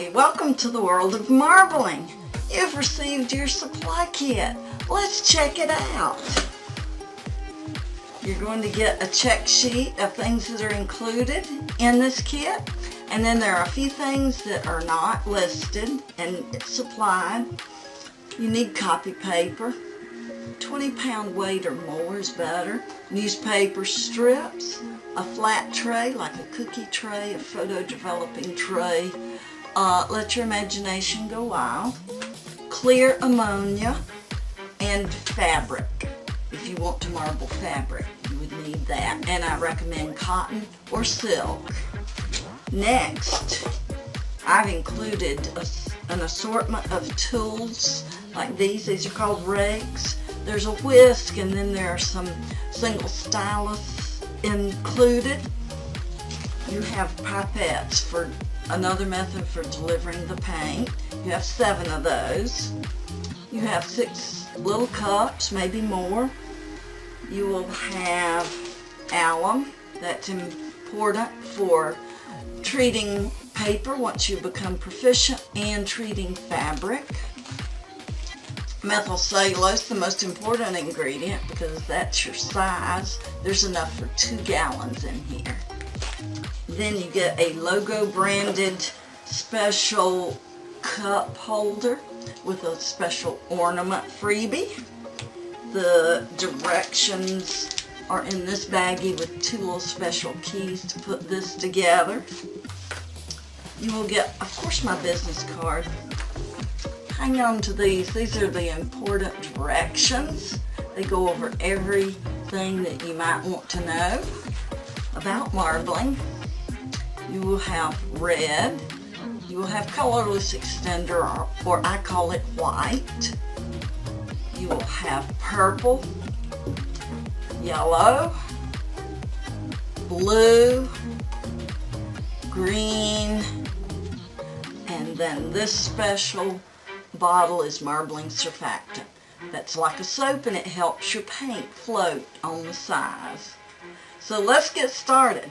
Hi, welcome to the world of marbling. You've received your supply kit. Let's check it out. You're going to get a check sheet of things that are included in this kit, and then there are a few things that are not listed and supplied. You need copy paper. 20-pound weight or more is better. Newspaper strips, a flat tray like a cookie tray, a photo developing tray. Let your imagination go wild. Clear ammonia and fabric. If you want to marble fabric, you would need that. And I recommend cotton or silk. Next, I've included an assortment of tools like these. These are called rigs. There's a whisk, and then there are some single stylus included. You have pipettes for another method for delivering the paint. You have 7 of those. You have 6 little cups, maybe more. You will have alum. That's important for treating paper once you become proficient, and treating fabric. Methyl cellulose, the most important ingredient because that's your size. There's enough for 2 gallons in here. Then you get a logo branded special cup holder with a special ornament freebie. The directions are in this baggie with 2 little special keys to put this together. You will get, of course, my business card. Hang on to these. These are the important directions. They go over everything that you might want to know about marbling. You will have red. You will have colorless extender, or I call it white. You will have purple, yellow, blue, green, and then this special bottle is marbling surfactant. That's like a soap, and it helps your paint float on the sides. So let's get started.